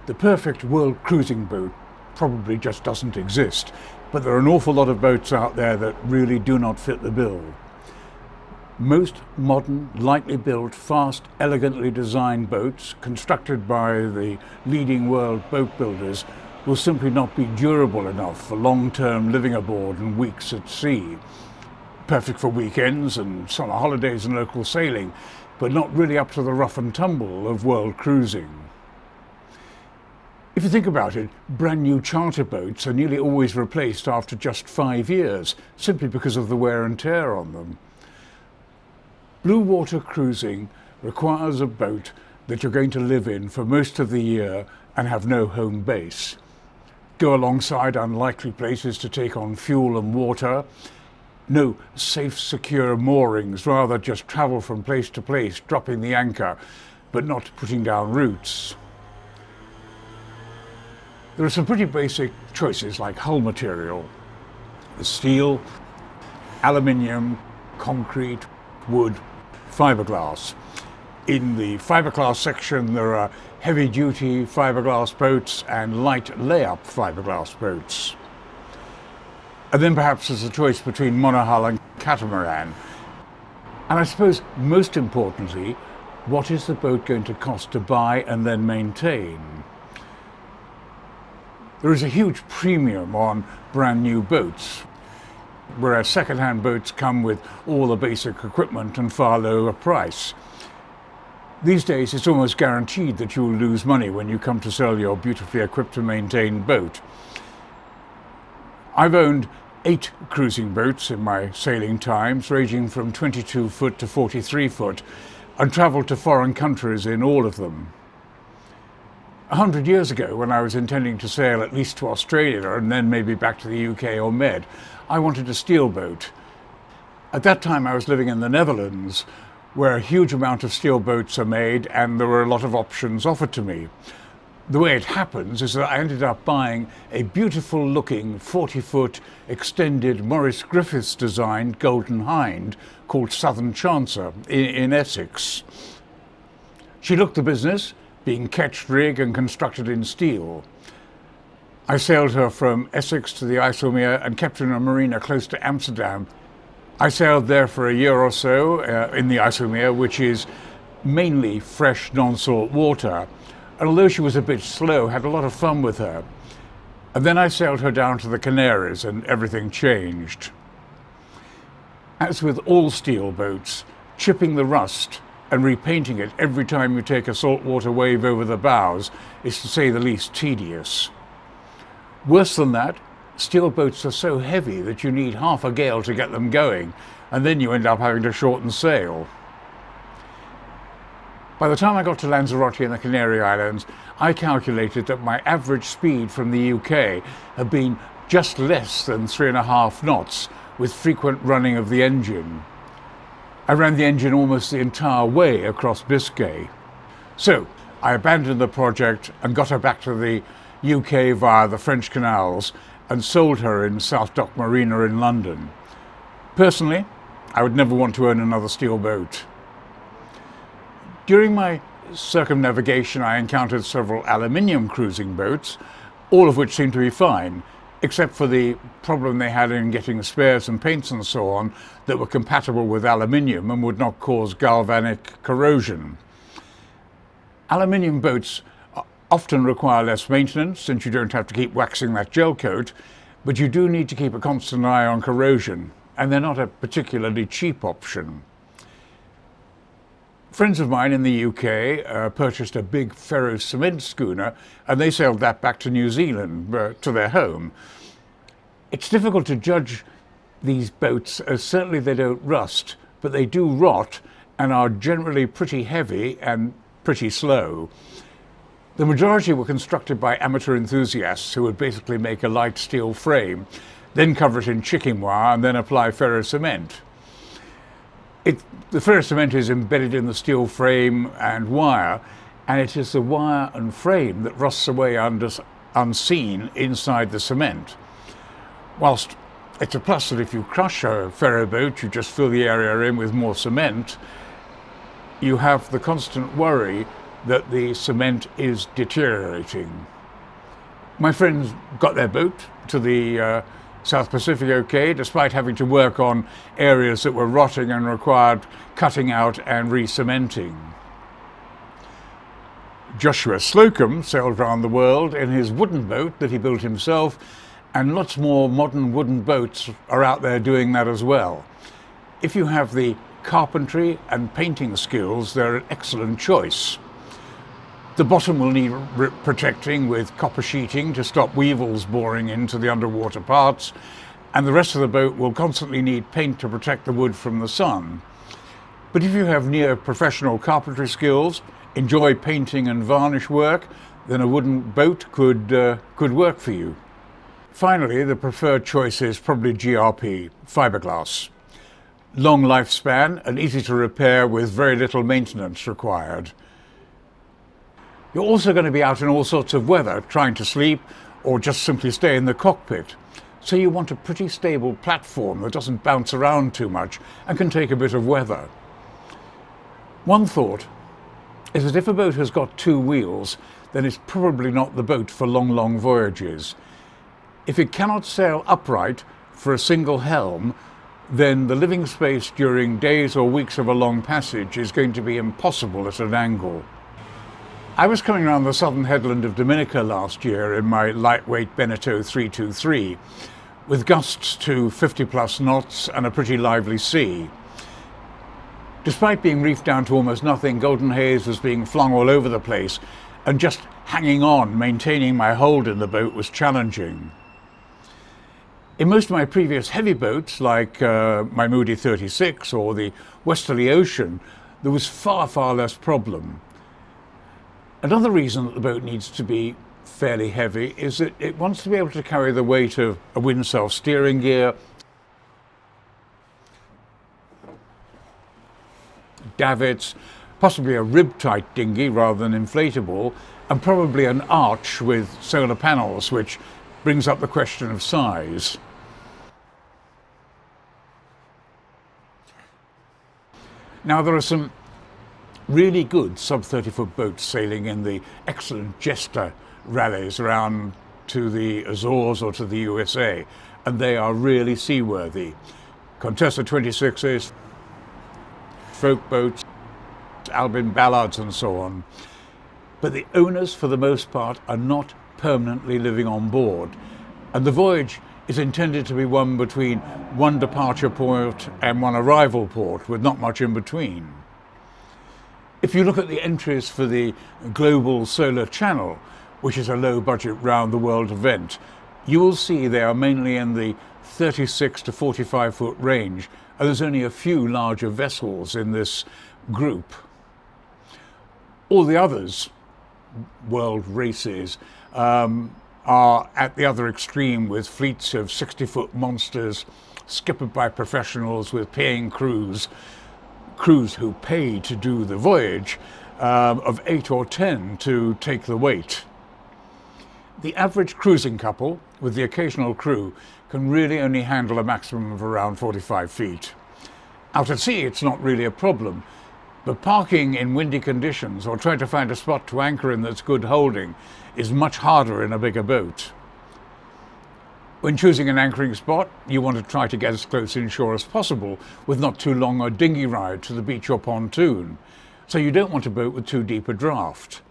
The perfect world cruising boat probably just doesn't exist, but there are an awful lot of boats out there that really do not fit the bill. Most modern, lightly built, fast, elegantly designed boats constructed by the leading world boat builders will simply not be durable enough for long-term living aboard and weeks at sea. Perfect for weekends and summer holidays and local sailing, but not really up to the rough and tumble of world cruising. If you think about it, brand new charter boats are nearly always replaced after just 5 years, simply because of the wear and tear on them. Blue water cruising requires a boat that you're going to live in for most of the year and have no home base. Go alongside unlikely places to take on fuel and water. No safe, secure moorings, rather just travel from place to place, dropping the anchor, but not putting down roots. There are some pretty basic choices like hull material: steel, aluminium, concrete, wood, fiberglass. In the fiberglass section there are heavy-duty fiberglass boats and light layup fiberglass boats. And then perhaps there's a choice between monohull and catamaran. And I suppose most importantly, what is the boat going to cost to buy and then maintain? There is a huge premium on brand new boats, whereas second-hand boats come with all the basic equipment and far lower price. These days it's almost guaranteed that you will lose money when you come to sell your beautifully equipped and maintained boat. I've owned 8 cruising boats in my sailing times, ranging from 22 foot to 43 foot, and travelled to foreign countries in all of them. 100 years ago, when I was intending to sail at least to Australia and then maybe back to the UK or Med, I wanted a steel boat. At that time I was living in the Netherlands, where a huge amount of steel boats are made and there were a lot of options offered to me. The way it happens is that I ended up buying a beautiful looking 40-foot extended Maurice Griffiths designed Golden Hind called Southern Chancer in Essex. She looked the business, being ketched rig and constructed in steel. I sailed her from Essex to the IJsselmeer and kept her in a marina close to Amsterdam. I sailed there for a year or so in the IJsselmeer, which is mainly fresh non-salt water. And although she was a bit slow, had a lot of fun with her. And then I sailed her down to the Canaries and everything changed. As with all steel boats, chipping the rust and repainting it every time you take a saltwater wave over the bows is, to say the least, tedious. Worse than that, steel boats are so heavy that you need half a gale to get them going, and then you end up having to shorten sail. By the time I got to Lanzarote in the Canary Islands, I calculated that my average speed from the UK had been just less than 3.5 knots, with frequent running of the engine. I ran the engine almost the entire way across Biscay. So I abandoned the project and got her back to the UK via the French canals and sold her in South Dock Marina in London. Personally, I would never want to own another steel boat. During my circumnavigation I encountered several aluminium cruising boats, all of which seemed to be fine, except for the problem they had in getting spares and paints and so on that were compatible with aluminium and would not cause galvanic corrosion. Aluminium boats often require less maintenance, since you don't have to keep waxing that gel coat, but you do need to keep a constant eye on corrosion, and they're not a particularly cheap option. Friends of mine in the UK purchased a big ferro cement schooner, and they sailed that back to New Zealand, to their home. It's difficult to judge these boats, as certainly they don't rust, but they do rot and are generally pretty heavy and pretty slow. The majority were constructed by amateur enthusiasts who would basically make a light steel frame, then cover it in chicken wire and then apply ferro cement. The ferro cement is embedded in the steel frame and wire, and it is the wire and frame that rusts away unseen inside the cement. Whilst it's a plus that if you crush a ferro boat, you just fill the area in with more cement, you have the constant worry that the cement is deteriorating. My friends got their boat to the South Pacific okay, despite having to work on areas that were rotting and required cutting out and re-cementing. Joshua Slocum sailed around the world in his wooden boat that he built himself, and lots more modern wooden boats are out there doing that as well. If you have the carpentry and painting skills, they're an excellent choice. The bottom will need protecting with copper sheeting to stop weevils boring into the underwater parts, and the rest of the boat will constantly need paint to protect the wood from the sun. But if you have near professional carpentry skills, enjoy painting and varnish work, then a wooden boat could work for you. Finally, the preferred choice is probably GRP, fiberglass. Long lifespan and easy to repair with very little maintenance required. You're also going to be out in all sorts of weather, trying to sleep or just simply stay in the cockpit. So you want a pretty stable platform that doesn't bounce around too much and can take a bit of weather. One thought is that if a boat has got two wheels, then it's probably not the boat for long, long voyages. If it cannot sail upright for a single helm, then the living space during days or weeks of a long passage is going to be impossible at an angle. I was coming around the southern headland of Dominica last year in my lightweight Beneteau 323, with gusts to 50+ knots and a pretty lively sea. Despite being reefed down to almost nothing, golden haze was being flung all over the place, and just hanging on, maintaining my hold in the boat was challenging. In most of my previous heavy boats, like my Moody 36 or the Westerly Ocean, there was far, far less problem. Another reason that the boat needs to be fairly heavy is that it wants to be able to carry the weight of a windself steering gear, davits, possibly a rib-tight dinghy rather than inflatable, and probably an arch with solar panels, which brings up the question of size. Now there are some really good sub-30-foot boats sailing in the excellent Jester rallies around to the Azores or to the USA, and they are really seaworthy. Contessa 26s, folk boats, Albin Ballards and so on. But the owners, for the most part, are not permanently living on board, and the voyage is intended to be one between one departure port and one arrival port, with not much in between. If you look at the entries for the Global Solar Channel, which is a low-budget round-the-world event, you will see they are mainly in the 36 to 45-foot range, and there's only a few larger vessels in this group. All the others, world races, are at the other extreme, with fleets of 60-foot monsters skippered by professionals with paying crews who pay to do the voyage, of 8 or 10 to take the weight. The average cruising couple, with the occasional crew, can really only handle a maximum of around 45 feet. Out at sea, it's not really a problem, but parking in windy conditions or trying to find a spot to anchor in that's good holding is much harder in a bigger boat. When choosing an anchoring spot, you want to try to get as close inshore as possible, with not too long a dinghy ride to the beach or pontoon, so you don't want a boat with too deep a draft.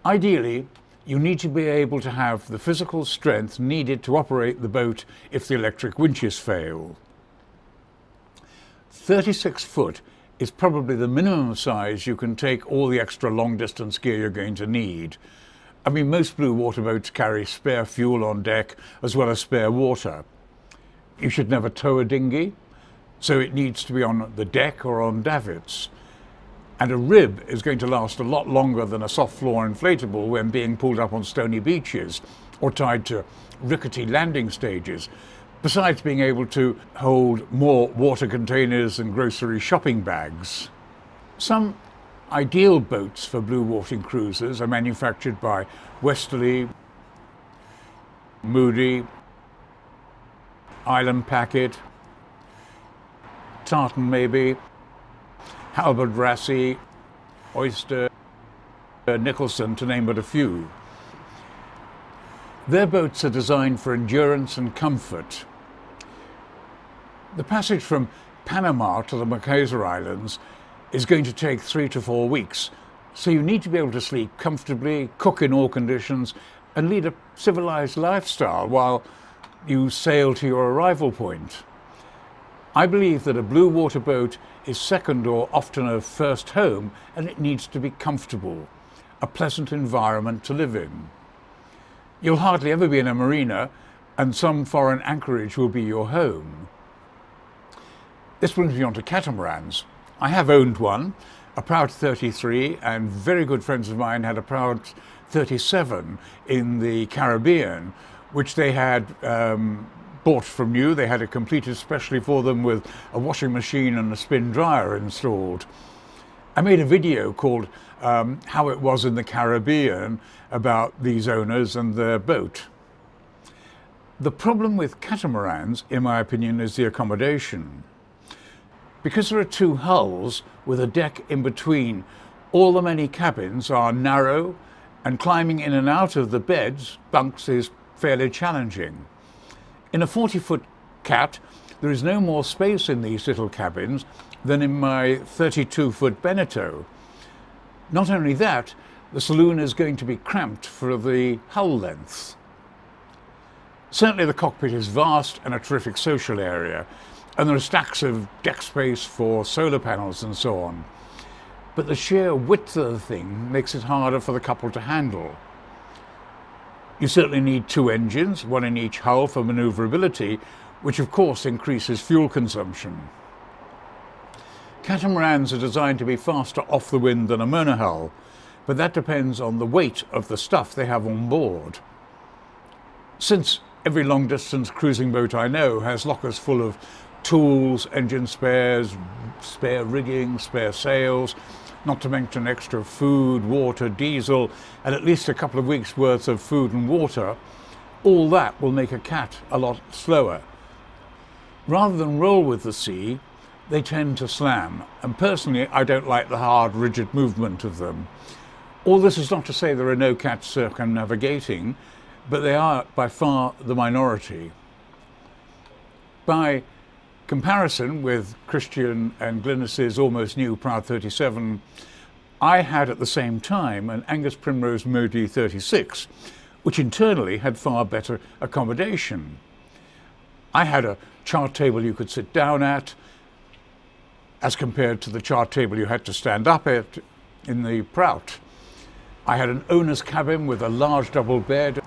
Ideally, you need to be able to have the physical strength needed to operate the boat if the electric winches fail. 36 foot is probably the minimum size you can take all the extra long-distance gear you're going to need. I mean, most blue water boats carry spare fuel on deck as well as spare water. You should never tow a dinghy, so it needs to be on the deck or on davits. And a rib is going to last a lot longer than a soft floor inflatable when being pulled up on stony beaches or tied to rickety landing stages, besides being able to hold more water containers and grocery shopping bags. Some ideal boats for blue water cruisers are manufactured by Westerly, Moody, Island Packet, Tartan maybe, Halberd Rassy, Oyster, Nicholson, to name but a few. Their boats are designed for endurance and comfort. The passage from Panama to the Marquesa Islands is going to take 3 to 4 weeks, so you need to be able to sleep comfortably, cook in all conditions, and lead a civilized lifestyle while you sail to your arrival point. I believe that a blue water boat is second or often a first home, and it needs to be comfortable, a pleasant environment to live in. You'll hardly ever be in a marina, and some foreign anchorage will be your home. This brings me on to catamarans. I have owned one, a proud 33, and very good friends of mine had a proud 37 in the Caribbean, which they had bought from new. They had it completed specially for them with a washing machine and a spin dryer installed. I made a video called How It Was in the Caribbean about these owners and their boat. The problem with catamarans, in my opinion, is the accommodation. Because there are 2 hulls with a deck in between, all the many cabins are narrow, and climbing in and out of the beds, bunks, is fairly challenging. In a 40-foot cat, there is no more space in these little cabins than in my 32-foot Beneteau. Not only that, the saloon is going to be cramped for the hull length. Certainly the cockpit is vast and a terrific social area, and there are stacks of deck space for solar panels and so on. But the sheer width of the thing makes it harder for the couple to handle. You certainly need 2 engines, one in each hull for manoeuvrability, which of course increases fuel consumption. Catamarans are designed to be faster off the wind than a monohull, but that depends on the weight of the stuff they have on board. Since every long-distance cruising boat I know has lockers full of tools, engine spares, spare rigging, spare sails, not to mention extra food, water, diesel, and at least a couple of weeks' worth of food and water, all that will make a cat a lot slower. Rather than roll with the sea, they tend to slam, and personally I don't like the hard, rigid movement of them. All this is not to say there are no cats circumnavigating, but they are by far the minority. By comparison with Christian and Glynis's almost new Proud 37, I had at the same time an Angus Primrose Moody 36, which internally had far better accommodation. I had a chart table you could sit down at, as compared to the chart table you had to stand up at in the Prout. I had an owner's cabin with a large double bed,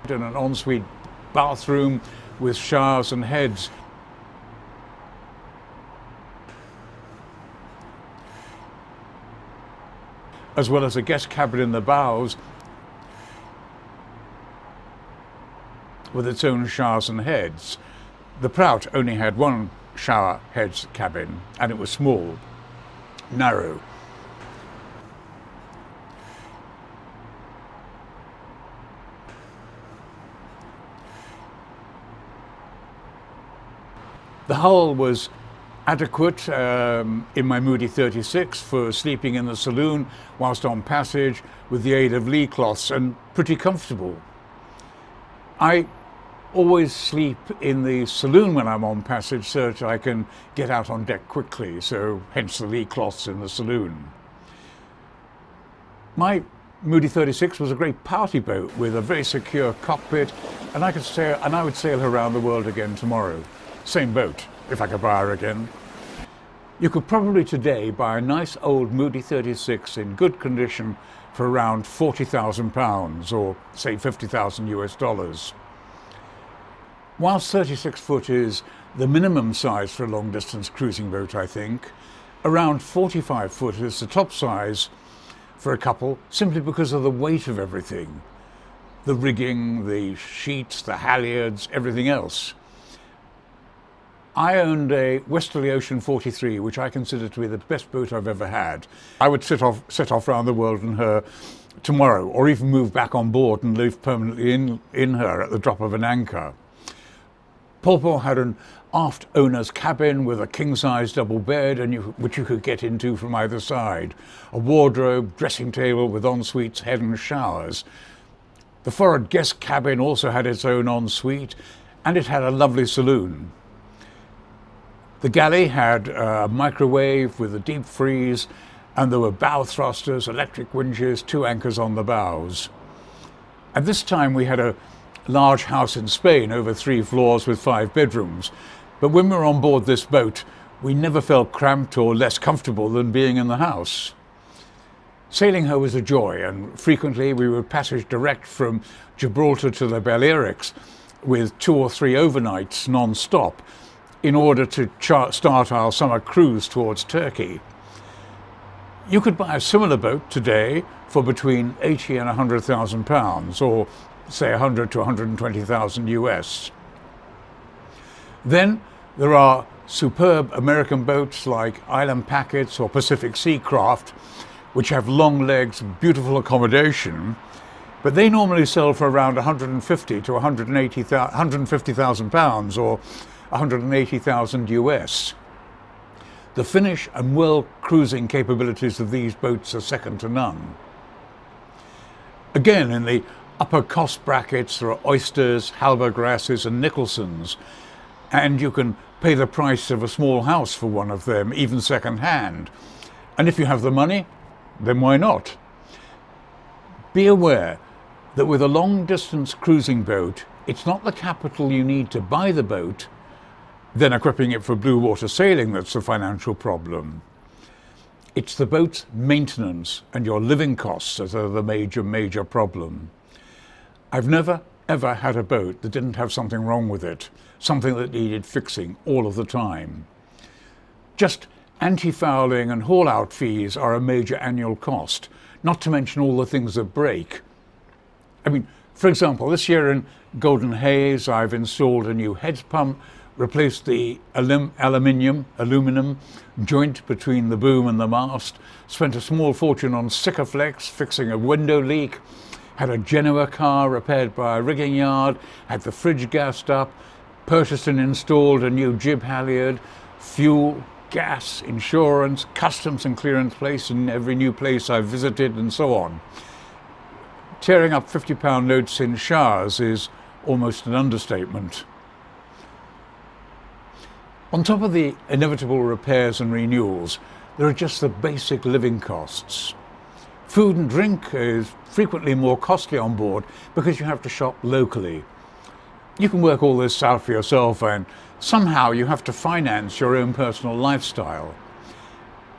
and an ensuite bathroom with showers and heads. As well as a guest cabin in the bows with its own showers and heads. The Prout only had 1 shower heads cabin, and it was small, narrow. The hull was adequate in my Moody 36 for sleeping in the saloon whilst on passage with the aid of lee cloths, and pretty comfortable. I always sleep in the saloon when I'm on passage so that I can get out on deck quickly, so hence the lee cloths in the saloon. My Moody 36 was a great party boat with a very secure cockpit, and I would sail her around the world again tomorrow. Same boat, if I could buy her again. You could probably today buy a nice old Moody 36 in good condition for around £40,000, or say 50,000 US dollars. Whilst 36 foot is the minimum size for a long distance cruising boat, I think, around 45 foot is the top size for a couple, simply because of the weight of everything. The rigging, the sheets, the halyards, everything else. I owned a Westerly Ocean 43, which I consider to be the best boat I've ever had. I would set off around the world in her tomorrow, or even move back on board and live permanently in her at the drop of an anchor. Paul had an aft owner's cabin with a king-size double bed which you could get into from either side, a wardrobe, dressing table with ensuites, head and showers. The forward guest cabin also had its own ensuite, and it had a lovely saloon. The galley had a microwave with a deep freeze, and there were bow thrusters, electric winches, 2 anchors on the bows. At this time we had a large house in Spain over 3 floors with 5 bedrooms, but when we were on board this boat we never felt cramped or less comfortable than being in the house. Sailing her was a joy, and frequently we would passage direct from Gibraltar to the Balearics with 2 or 3 overnights non-stop in order to start our summer cruise towards Turkey. You could buy a similar boat today for between 80 and 100,000 pounds, or say 100 to 120,000 US. Then there are superb American boats like Island Packets or Pacific Sea Craft, which have long legs, beautiful accommodation, but they normally sell for around 150 to 150,000 pounds, or 180,000 US. The finish and world cruising capabilities of these boats are second to none. Again, in the upper cost brackets there are Oysters, Halbergrasses and Nicholsons, and you can pay the price of a small house for one of them, even second hand. And if you have the money, then why not? Be aware that with a long distance cruising boat, it's not the capital you need to buy the boat, then equipping it for blue water sailing, that's the financial problem. It's the boat's maintenance and your living costs that are the major problem. I've never ever had a boat that didn't have something wrong with it, something that needed fixing all of the time. Just anti-fouling and haul-out fees are a major annual cost, not to mention all the things that break. I mean, for example, this year in Golden Haze I've installed a new head pump, replaced the aluminum joint between the boom and the mast, spent a small fortune on Sikaflex fixing a window leak, had a Genoa car repaired by a rigging yard, had the fridge gassed up, purchased and installed a new jib halyard, fuel, gas, insurance, customs and clearance place in every new place I've visited, and so on. Tearing up £50 notes in showers is almost an understatement. On top of the inevitable repairs and renewals, there are just the basic living costs. Food and drink is frequently more costly on board because you have to shop locally. You can work all this out for yourself, and somehow you have to finance your own personal lifestyle.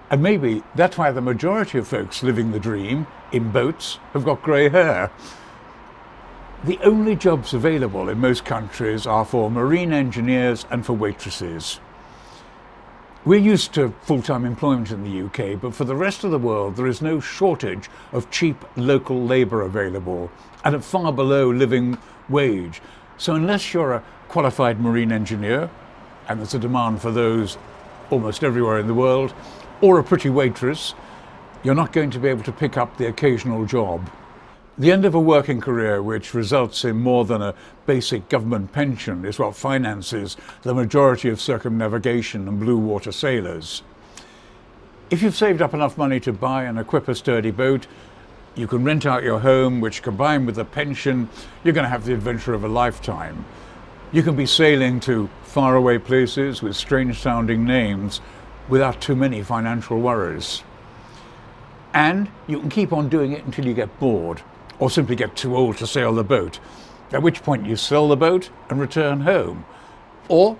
And maybe that's why the majority of folks living the dream in boats have got grey hair. The only jobs available in most countries are for marine engineers and for waitresses. We're used to full-time employment in the UK, but for the rest of the world there is no shortage of cheap local labour available, and at far below living wage. So unless you're a qualified marine engineer, and there's a demand for those almost everywhere in the world, or a pretty waitress, you're not going to be able to pick up the occasional job. The end of a working career which results in more than a basic government pension is what finances the majority of circumnavigation and blue water sailors. If you've saved up enough money to buy and equip a sturdy boat, you can rent out your home, which combined with a pension, you're going to have the adventure of a lifetime. You can be sailing to faraway places with strange sounding names without too many financial worries. And you can keep on doing it until you get bored, or simply get too old to sail the boat, at which point you sell the boat and return home, or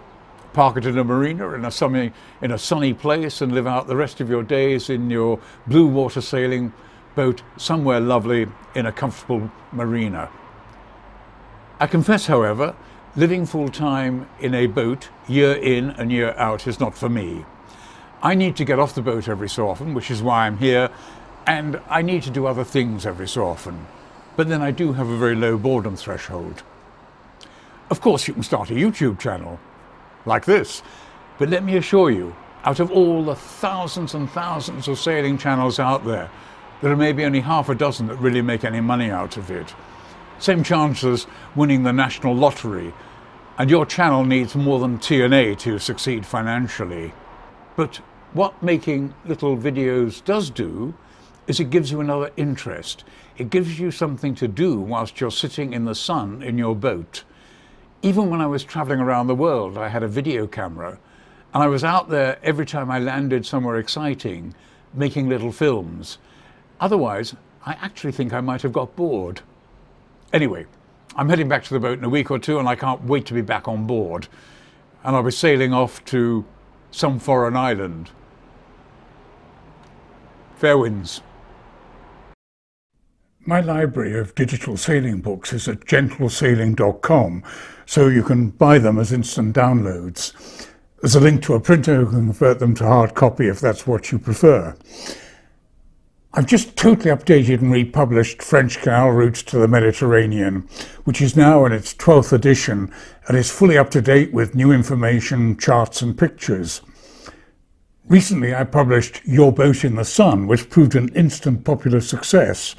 park it in a marina in a sunny place and live out the rest of your days in your blue water sailing boat somewhere lovely in a comfortable marina. I confess, however, living full-time in a boat year in and year out is not for me. I need to get off the boat every so often, which is why I'm here, and I need to do other things every so often. But then I do have a very low boredom threshold. Of course, you can start a YouTube channel like this, but let me assure you, out of all the thousands and thousands of sailing channels out there, there are maybe only half a dozen that really make any money out of it. Same chance as winning the national lottery. And your channel needs more than TNA to succeed financially. But what making little videos does do is it gives you another interest. It gives you something to do whilst you're sitting in the sun in your boat. Even when I was traveling around the world, I had a video camera, and I was out there every time I landed somewhere exciting, making little films. Otherwise, I actually think I might have got bored. Anyway, I'm heading back to the boat in a week or two, and I can't wait to be back on board. And I'll be sailing off to some foreign island. Fair winds. My library of digital sailing books is at gentlesailing.com, so you can buy them as instant downloads. There's a link to a printer who can convert them to hard copy if that's what you prefer. I've just totally updated and republished French Canal Routes to the Mediterranean, which is now in its 12th edition and is fully up to date with new information, charts and pictures. Recently I published Your Boat in the Sun, which proved an instant popular success.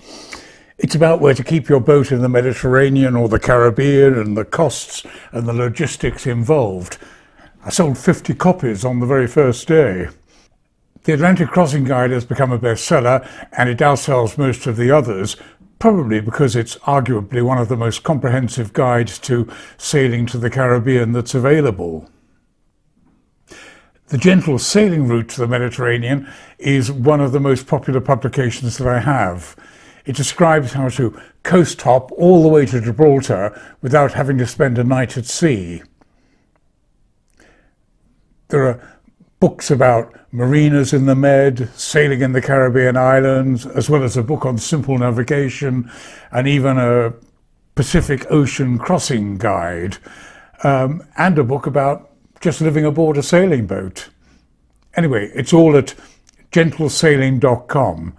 It's about where to keep your boat in the Mediterranean or the Caribbean and the costs and the logistics involved. I sold 50 copies on the very first day. The Atlantic Crossing Guide has become a bestseller, and it outsells most of the others, probably because it's arguably one of the most comprehensive guides to sailing to the Caribbean that's available. The Gentle Sailing Route to the Mediterranean is one of the most popular publications that I have. It describes how to coast hop all the way to Gibraltar without having to spend a night at sea. There are books about marinas in the Med, sailing in the Caribbean islands, as well as a book on simple navigation and even a Pacific Ocean crossing guide, and a book about just living aboard a sailing boat. Anyway, it's all at gentlesailing.com.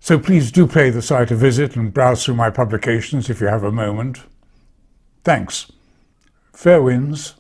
So please do pay the site a visit and browse through my publications if you have a moment. Thanks. Fair winds.